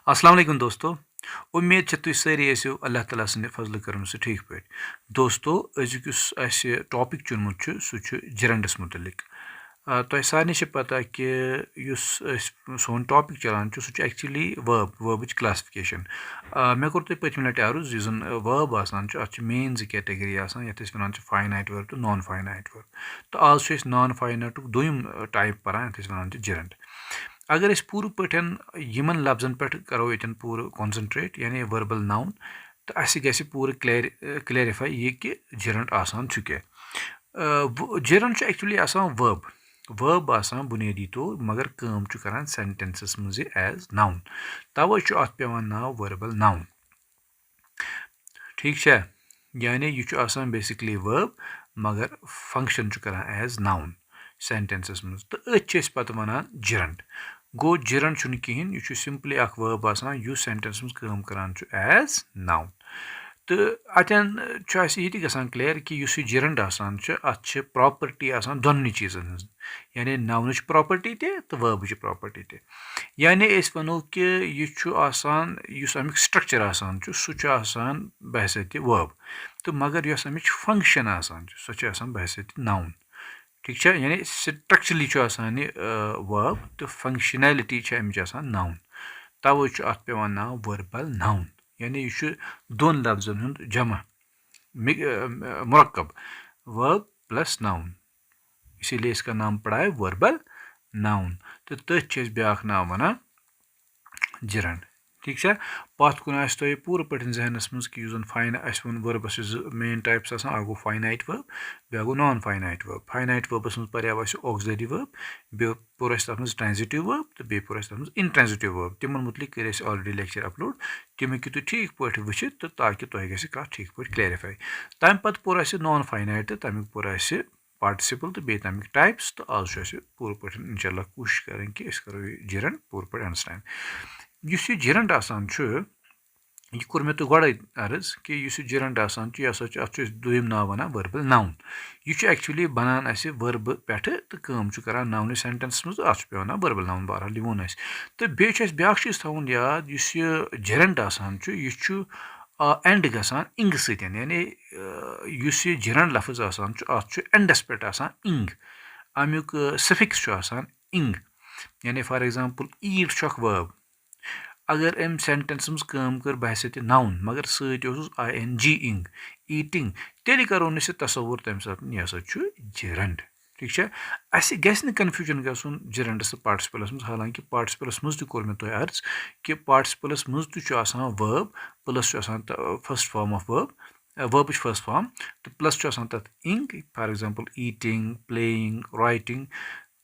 अस्सलाम वालेकुम दोस्तों उम्मीद तुम सारी ऐसो अल्लाह ताला सद फजल करम से ठीक पे दोस्तों अजुक टॉपिक चुनमुत सह जरंडस मुतलिक तुम सारे पता कि सोन टॉपिक चलान सह एक्चुअली वर्ब क्लासिफिकेशन मे कोर तुम पत्म लटि अर्ज यह जन वर्ब अत मेन जो कैटेगरी ये वन फाइनाइट वर्ब तो नॉन फाइनाइट वर्ब तो आज नॉन फाइनाइट दोम टाइप पान ये वन जरंड अगर पूर पन लफ्जन पे करो ये पूर कॉन्सनट्रेट यानी वर्बल नाउन तो अस गि पूर क्लैरिफाई ये कि जरंड आसान क्या जरंड एक्चुअली आसान वर्ब आसान बुनियादी तौर मगर काम करान सेंटेंसेस मज एज नाउन तवे अत पेवान नाव वर्बल नाउन ठीक है यानी यह आसान बेसिकली वर्ब मगर फंक्शन करान एज नाउन सेंटेंसेस मज तो अत पत वनान जरंड गो जरंड कहें यह सिंपली वर्ब आसान यह सेंटेंस मज काम करान एज नाउन तो अतन ये गसान क्लियर कि यह जरंड आसान अत प्रॉपर्टी आसान दोनों चीज़न हज यानी नाउन प्रॉपर्टी तो वर्ब प्रॉपर्टी ते यानी वनो कि यह आसान अमिक स्ट्रक्चर आसान सह आसान बहैसियत वर्ब तो मगर यस अमिच फंक्शन आसान सह बहैसियत नाउन ठीक है यानी स्ट्रक्चरली आसान वर्ब तो फंक्शनैलिटी अमिच आसान नाउन तवे अत पेवान नाव वर्बल नाउन यानी यह दोन लफ्जन हुंद जमा मुरक्कब वर्ब प्लस नाउन इसीलिए इसका नाम पड़ा है वर्बल नाउन तो तथ ब्याक नाव वना जरंड ठीक है पत कुन तुम पूर पे जहनस मज कि वो वर्बस मेन टाइप्स आ गो फाइनाइट वर्ब बे गो non finite verb finite verbs मज पर्याव ऑक्सिलरी वर्ब बे पोर तथ मज ट्रांजिटिव वर्ब तो बे पोर तथ मज इनट्रांजिटिव वर्ब तिमन मुतलिक कर ऑलरेडी लेक्चर अपलोड तिम हेकि तुम ठीक पे वुचित तो ताकि तुम गि कत ठीक पे क्लैरिफाई तम पत पोर नॉन फाइनाइट तो तमिक पोर पार्टिसिपल तो बे तमिक टाइप्स तो आज पूर पे इंशाल्लाह कोशिश करें कि करो जरंड पूर पे अंडरस्टैंड यह जरंड आसान यह कोर मे तो गई अर्ज कि यह जरंड आसान यह अत दोम नाव वनान वर्बल नाउन यह एक्चुअली बनान वर्ब पे तो काम करान नाउन सेंटेंस मज अत पे वर्बल नाउन बहरहाल यह वो तो बेस ब्या चीज थवन याद जरंड आसान एंड गसान इंग सतन यानी यह जरंड लफ्ज आसान अत एंडस पे आसान इंग अमुक सफिक्स आसान इंग यानी फॉर एग्जांपल ईट वर्ब अगर अम सेंटेंस मज काम कर बहैसियत नाउन मगर ING इंग ईटिंग तेल करो न तस्वुर तम सात यह जरंड ठीक है अस गि कन्फ्यूजन गन जरंडस तो पार्टिसिपलस मज हालांकि पार्टिसिपलस मज कोर मे तुम अर्ज कि पार्टिसिपलस मज तो verb plus first form of verb first form तो प्लस तथ इंग for example eating playing writing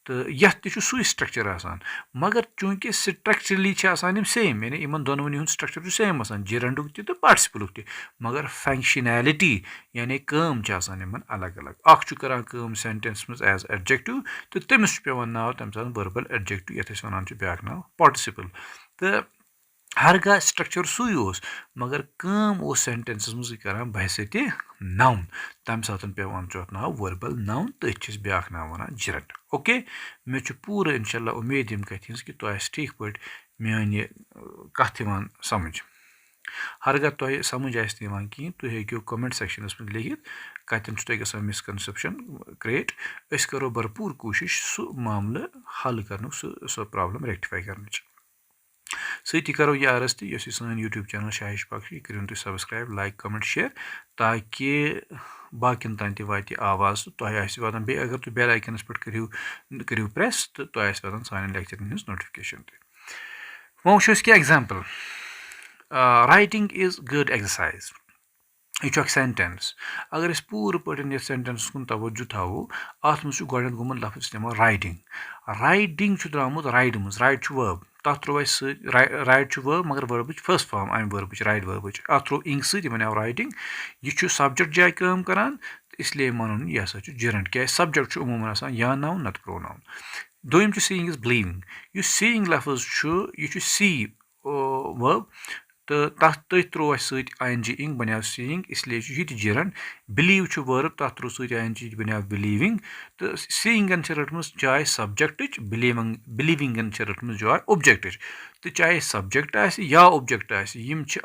तो यह सू स्ट्रक्चर आसान मगर चूंकि स्ट्रक्चरली सेम यानी इन दोनों हूँ स्ट्रक्चर सेम आसान जरंडुक तो पार्टिसिपलुक तो मगर फंक्शनैलिटी यानी काम अलग अलग अख करान काम सेंटेंस मज एज एडजेक्टिव तो तमिस पेवान नाव तम सात वर्बल एडजेक्टिव ये वन ब्याक नाव पार्टिसिपल तो हर का स्ट्रक्चर सू मगर काम सेंटेंस मज करान बहैसियत नाउन तम सात पेवान अत नाव वर्बल नाउन तथ ब्याक नाव वनान जरंड ओके मे पूरा इंशाल्लाह उम्मीद यम कथ कि तुम ठीक पे मान यह कथ समझ हरगर तुम समझ कहें तुम हेको कमेंट सेक्शनस में लिखित कतन तुम मिसकनसेप्शन क्रिएट अस करो भरपूर कोशिश सह मामल हल कर सह प्रॉब्लम रेक्टिफाई कर सती करो यह अर्ज तो सन यूट्यूब चैनल शाह इशफाक यह करो तुम सब्सक्राइब लाइक कमेंट शेयर ताकि बाकिन तान वात आवाज़ तो वातान बे अगर तुम बेल आइकनस पे करो प्रेस तो तुम वातान सान लेक्चर हज नोटिफिकेशन वो क्या example writing is good exercise यह सेंटेंस अगर पूर पे सेंटेंस कुन तवज्जो थो अत मज गोमुत लफ्ज इस्तेमाल राइडिंग राइडिंग द्रामुत राइड मज राइड वर्ब तथ त्रो राइड वर्ब मगर वर्ब फर्स्ट फॉर्म अम वर्ब राइड वर्ब अत त्रो इंग सवन राइडिंग यह सब्जेक्ट जाय काम करान इसलिए वन यह हसा जरंड क्या सब्जेक्ट अमूमन आसान या नाउन नत प्रोनाउन दोम सीइंग इज बिलीविंग यह सीइंग लफ्ज यह सी वर्ब तो तथ त्रो अस ING इंग बनो सीइंग इसलिए यह gerund बिलीव वर्ब तथ त्रो ING बनो बिलीविंग तो सीइंगन रटम जाए सब्जेक्ट बिलीविंगन रटम जाए ऑब्जेक्ट तो चाहे सब्जेक्ट या ऑब्जेक्ट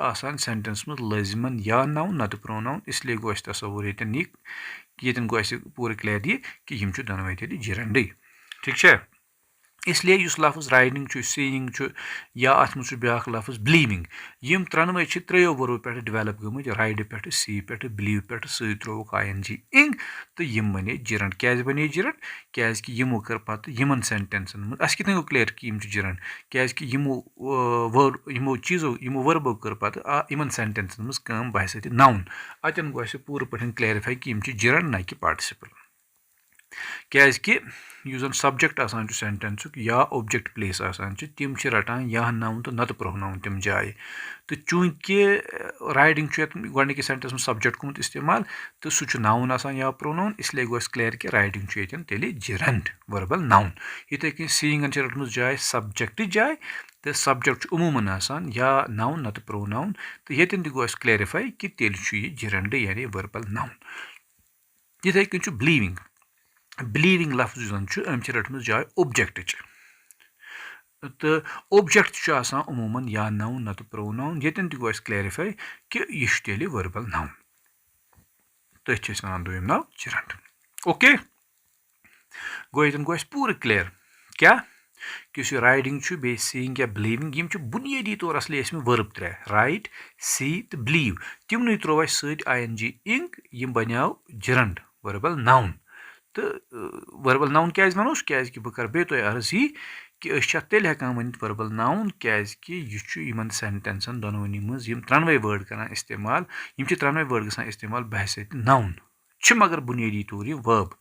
आसान सेंटेंस में लाजिमन या नाउन नत प्रोनाउन इसलिए गो तस्वुर ये गो पूरे क्लियर ये कि दोनों gerund ठीक है इसलिए उस लफ्ज राइडिंग सीइंग या अत मज ब्या लफ्ज बिलीविंग यम त्रनवे त्रो वर्बो पे डेवलप गम राइड पे सी पे बिलीव पे सो त्रोक ING इंग तो यम बने gerund क्या बने gerund क्या यमो कर पत यमन सेंटेंसन मज अस कितन गो क्लियर कि gerund क्या यमो चीज़ों यमो वर्बो कर पत यमन सेंटेंसन मज कम बहस नाउन अतन गो पूरे पे क्लियरिफाई कि gerund ना कि पार्टिसिपल क्या जन सब्जेक्ट सेंटेंस या ऑब्जेक्ट प्लेस तम रटान या नाउन तो नत प्रोनाउन तम जाए तो चूंकि राइडिंग गोडनिक सेंटेंस में सब्जेक्ट गुमुत इस्तेमाल तो सह नाउन या प्रोनाउन इसलिए गो क्लियर कि राइडिंग तेल gerund वर्बल नाउन इथे कन सीइंगन रटम जाए सब्जेक्ट जाए तो सब्जेक्ट उमूमन या नाउन नत प्रोनाउन तो ये गो क्लियरिफाई कि तेल gerund यानी वर्बल नाउन इथे कन बिलीविंग बिलीविंग लफ्ज अम रटम जाए ऑब्जेक्ट तो ऑब्जेक्ट उमूमन या नाउन नत प्रोनाउन ये गो क्लियरिफाई कि यह तेल वर्बल नाउन तथ वन दोम नाव gerund ओके गो ये गो पूरे क्लियर क्या कि राइडिंग बे सीइंग या बिलीविंग यम बुनियादी तौर असली वर्ब त्रे राइट सी तो बिलीव तमन त्रो ING इंग यम बनो gerund वर्बल नाउन तो वर्बल नाउन क्या वनोस क्या बह कर बे तुम अर्ज यी कि तेल हेकान वन वर्बल नाउन क्या यह सेंटेंसन दोनवनी मज त्रनवे वर्ड कर इस्तेमाल त्रनवे वर्ड गसान इस्तेमाल बहसत नाउन मगर बुनियादी तौर यह वर्ब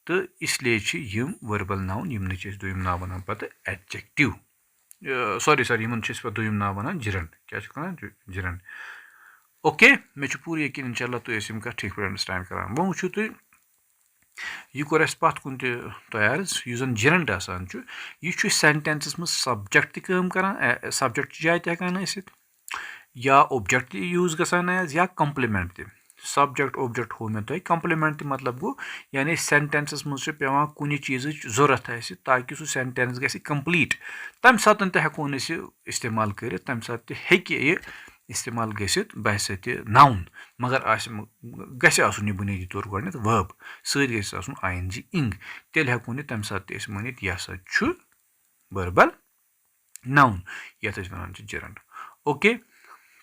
तो इसलिए वर्बल नाउन यमन दोम नाव वन पे एडजेक्टिव सॉरी यमन पे दोम नाव वन gerund क्या gerund ओके मे पूरे यकीन इंशाल्लाह तुम कत ठीक पे अंडरस्टैंड कर वो वो तुम यह कोर पत कुन तैयार जन gerund यह सेंटेंसस में सब्जेक्ट तम कर सब्जेक्ट जाए तकान या ऑब्जेक्ट यूज गसान या कम्प्लीमेंट त सब्जेक्ट ऑब्जेक्ट हो मे तुम कम्प्लीमेंट मतलब गो यानी सेंटेंसस मज पे कुछ चीज जरूरत ताकि सह सेंटेंस ग कंप्लीट तम सात हेको इस्तेमाल कर तम सात इस्तेमाल गसित बहसत नाउन मगर गन यह बुनियादी तौर गोडनेथ वर्ब सत ING इंग तेल हेको तम सात वन यह हसा वर्बल नाउन ये वन gerund ओके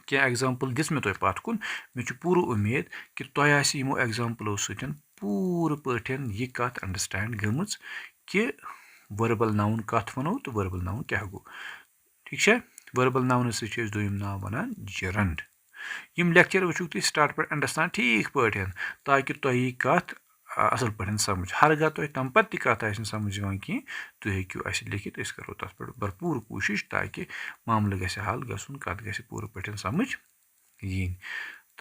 क्या एग्जाम्पल दिस मे तुम पत कुन मे पूरा उम्मीद कि तुम यमो एग्जाम्पलों सतन पूरे पे यह कत अंडरस्टैंड गम कि वर्बल नाउन कत वनो तो वर्बल नाउन क्या गो ठीक है वर्बल नाउन दोम नाव वन gerund यम लेक्चर वो तुम स्टार्ट पे अंडरस्टैंड ठीक पे ताकि तुम कत असल पे समझ हरगा तुम तम पे कत समझ कह तुम हेको लिखित करो तथ पे भरपूर कोशिश ताकि मामल ग हल गन कत ग पूरे पे समझ यीन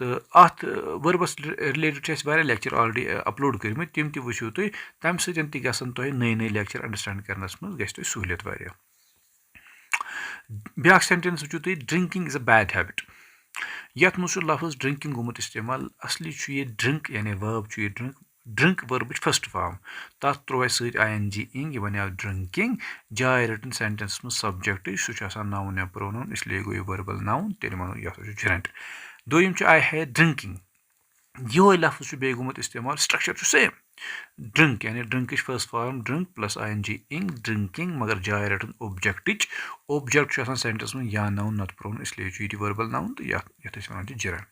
तो अत वर्बस रिलेटेड वारिया लेक्चर ऑलरेडी अपलोड कर तम वो तुम तम सतन तुम नई नई लेक्चर अंडरस्टैंड करनस मज ग सहूलियत वारिया ब्या सेंटेंस वो तुम drinking is a bad habit यथ मज लफ्ज ड्रिंकिंग गुमुत इस्तेमाल असली ये ड्रिंक यानी वर्ब ये ड्रिंक वर्ब फर्स्ट फॉर्म तथ त्रो ING इंग यह बनो ड्रिंकिंग जाए रटन सेंटेंस में सब्जेक्ट सह नाउन या प्रोनाउन इसलिए गो यह वर्बल नाउन तेल वनो यह gerund दोम आई हैड ड्रिंकिंग यो लफ्ज बे गुमुत इस्तेमाल स्ट्रक्चर सेम ड्रिंक यानी drink first form drink plus ING इंग ड्रिंकिंग मगर जाए रटन ऑब्जेक्ट सेंटेंस में या नाउन नत प्रोनाउन इसलिए यह वर्बल नाउन तो यथ वन gerund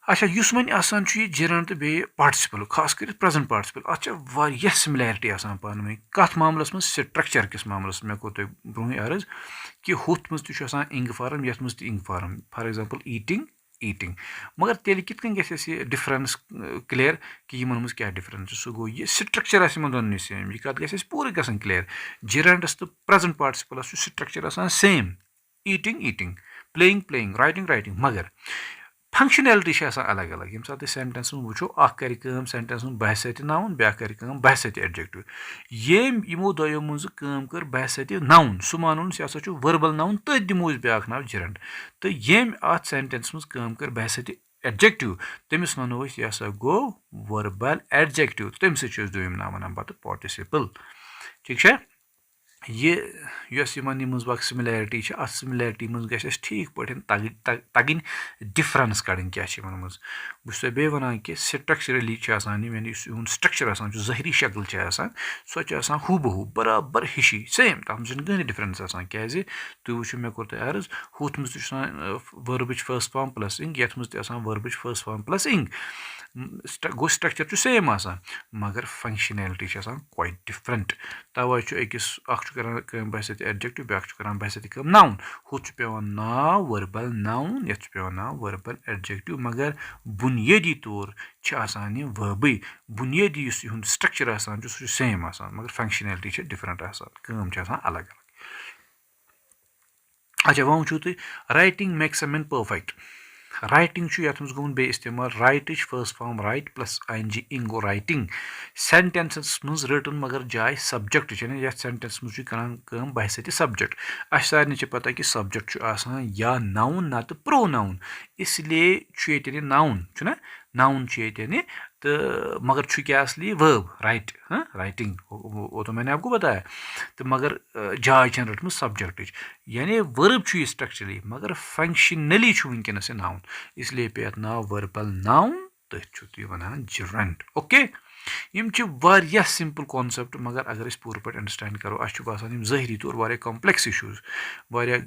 अच्छा इस वन gerund तो बे पार्टिसिपल खास कर प्रेजेंट पार्टिसिपल अत सिमिलैरिटी पान वन कत मामलस में स्ट्रक्चर किस मामलस मे को ब्रोह अर्ज कि हुथ मज इंग फार्म यथ मज इंग फार्म फॉर एग्जांपल ईटिंग मगर तेल कित गि डिफरेंस क्लियर कि इन मज क्या डिफरेंस सह गो यह स्ट्रक्चर दोनों सेम यह कत ग पूरे गन क्लियर gerundस तो present participles structure same eating playing writing मगर फंक्शनैलिटी अलग अलग ये सात सेंटेंस वो कर सेंटेंस बहस नाउन ब्या कर बहस एडजेक्टिव यमो दोयो मज कर बहस नाउन सह मानुन सह वर्बल नाउन तथ दिमो ब्या नाव जिरंड तो यम अत सेंटेंस मज कर बहस एडजेक्टिव तमिस वनो यह गो वर्बल एडजेक्टिव तम सम नाव वन पे पार्टिसिपल ठीक है ये सिमिलैरिटी सिमिलैरिटी मज गस ठीक पे तगन डिफरेंस कड़न क्या मज बस बे वन कि स्ट्रक्चरली यानी स्ट्रक्चर ज़ाहरी शक्ल सह हू बहू बराबर हिशी सेम तथ मज कहीं डिफरेंस क्या तुम वो मे कोर तुम अर्ज हुथ मज वर्ब फर्स्ट फॉर्म प्लस इंग ये वर्ब फर्स्ट फॉर्म प्लस इंग गो स्ट्रक्चर सेम मगर फंक्शनैलिटी क्वाइट डिफरेंट तवे अकिस बहस एडजेक्टिव ब्या बहस नाउन हुथ पे नाव वर्बल नाउन ये पे नाव वर्बल एडजेक्टिव मगर बुनियादी तौर यह वर्बै बुनियादी स्ट्रक्चर सह सेम मगर फंक्शनैलिटी डिफरेंट अलग अलग अच्छा वो वो तुम writing makes a man perfect writing ये गोमुत बे इस्तेमाल right first form right plus ing इंग गो राइटिंग सेंटेंस मज रटन मगर जाए सब्जेक्ट ये सेंटेंस मज कर बहस सब्जेक्ट अस सारे पता कि सब्जेक्ट या नाउन ना तो प्रो नाउन इसलिए ये नाउन नाउन ये तो मगर क्या असली वर्ब राइट राइटिंग वो तो मैंने आपको बताया तो मगर जाए रटम सब्जेक्ट यानी वर्ब स्ट्रक्चरली मगर फंक्शनली वनकस नाउन इसलिए पे अत नाव वर्बल नाउन तथ वन जिरंड ओके यह सिंपल कॉन्सेप्ट मगर अगर पूर पे अंडरस्टैंड करो असान ज़ाहरी तौर वारिया कॉम्प्लेक्स इशूज़ वारिया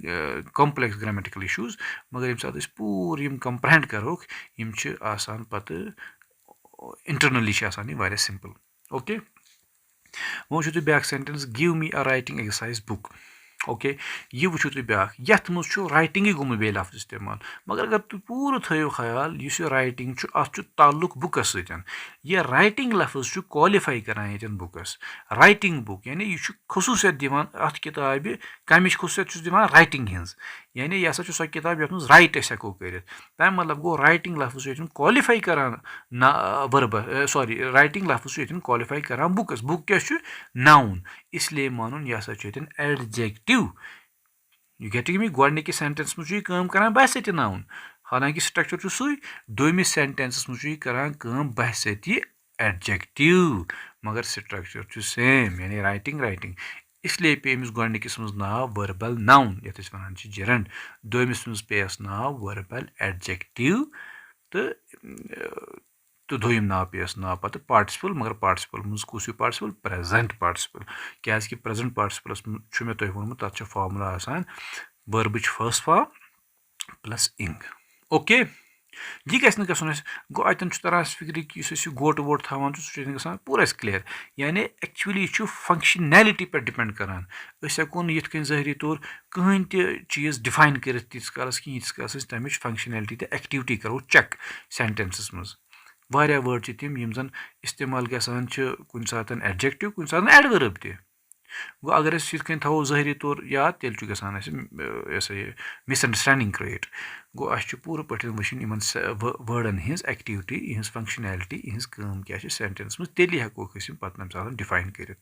कॉम्प्लेक्स ग्रामेटिकल इशूज़ मगर ये साथ पूर कंप्रहेंड करो आसान पत इंटरनली वारिया सिंपल ओके वो तुम ब्या sentence give me a writing exercise book okay यह वो तुम ब्या यथ मज राइटिंग गोमुत बे लफ्ज इस्तेमाल मगर अगर तुम पूरा थो ख्याल इस राइटिंग अत ताल्लुक बुकस सतन यह राइटिंग लफ्ज क्वालिफाई करान ये बुकस राइटिंग बुक यानी यह खसूसियत दिवान अत किताब कमिश खसूसियत दिवान राइटिंग हिंज यानी यह सह किताब ये राइट हेको कर तम मतलब गो राइटिंग लफ्ज ये क्वालिफाई करान ना वर्ब सॉरी राइटिंग लफ्ज ये क्वालिफाई करान बुकस बुक क्या नाउन इसलिए मानुन यह एडजेक्टिव यह गेटिंग मी गोडनिक सेंटेंस मज कर बहस नाउन हालांकि स्ट्रक्चर सही दोमिस सेंटेंस मज कर बहस एडजेक्टिव मगर स्ट्रक्चर सेम यानी राइटिंग राइटिंग इसलिए पे अमिस गोडनिकस मज नाव वर्बल नाउन ये वन जिरंड दोमिस मज पे नाव वर्बल एडजेक्टिव तो दोम नाव पे नाव पे पार्टिसिपल मगर पार्टिसिपल मज कुछ पार्टिसिपल प्रेजेंट पार्टिसिपल क्या प्रेजेंट पार्टिसिपल्स मे तुम वोनमुत तथ फार्मूला आसान वर्ब फर्स्ट फॉर्म प्लस इंग ओके यह गसन गो अतन तरह फिक्र कि गोट वोट थान सह पूरा क्लियर यानी एक्चुअली यह फंक्शनैलिटी पे डिपेंड करान हेको ये ज़ाहरी तौर कहीं चीज़ डिफाइन कर तीस कालस कि तम फंक्शनैलिटी तो एक्टिविटी करो चेक सेंटेंसस मज वारिया वर्ड तम जन इस्तेमाल गसान कुन सात एडजेक्टिव कुन सात एडवर्ब त गो अगर ये थो ज़ाहरी तौर याद तेल गसान मिसअंडरस्टैंडिंग क्रिएट गो अस पूर पे वन वर्डन हज एक्टिविटी यह फंक्शनैलिटी यह क्या सेंटेंस मज तेली हेको पे तम सात डिफाइन कर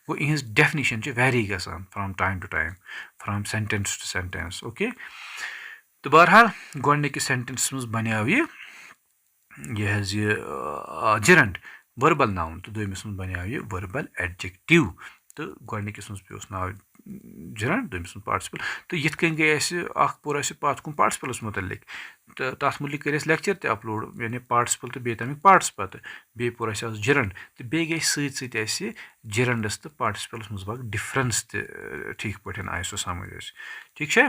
गो यह डेफिनिशन वेरी गसान from time to time from sentence to sentence okay तो बहरहाल गोडनिक सेंटेंस मज बनियाव यह जिरंड वर्बल नाउन तो दोमिस मज बनियाव यह वर्बल एडजेक्टिव तो गोडनिकस मज पे नाव जिरंड दोमिस मज पार्टिसिपल तो ये गई पूरा पत कुन पार्टिसिपलस मुतलिक तो तथ मुतलिक कर लेक्चर ते अपलोड यानी पार्टिसिपल तो बे तमिक पार्ट्स पे बे पूरा जिरंड तो बे गई सत जिरंडस तो पार्टिसिपलस मज बग डिफरेंस ठीक पे आय सो समझ ठीक है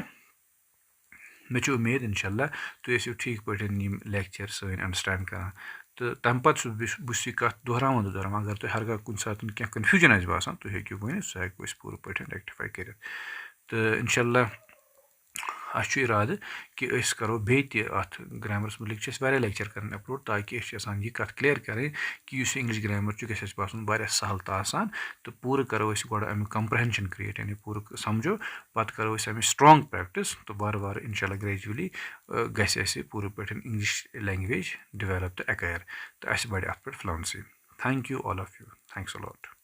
मे उम्मीद इंशाल्लाह तुम ठीक पे लेक्चर सन अंडरस्टैंड कर तो तम पे बस कत दोहरावान अगर तुम हर कुन सात क्या कन्फ्यूजन बासान तुम हेको वन सह हेको पूर पे रेक्टिफाई कर तो इंशाल्लाह अच्छु इरादु कि अस करो बेति अथ ग्रामरस मुतलिक छ वारिया लेक्चर करन अपलोड ताकि अस आसान ये कथ क्लियर करें कि युस इंग्लिश ग्रामर छ गस बासन वारिया सहल तो आसान तो पूरा करो अस गोड अमि कंप्रहेंशन क्रिएट यानी पूरा समझो पत करो अस अमि स्ट्रांग प्रैक्टिस तो बार बार इंशाल्लाह ग्रेजुअली गस अस पूरा पे इंग्लिश लैंग्वेज डेवलप तो एक्वायर तो अस बढ़ अत पे fluency thank you all of you thanks a lot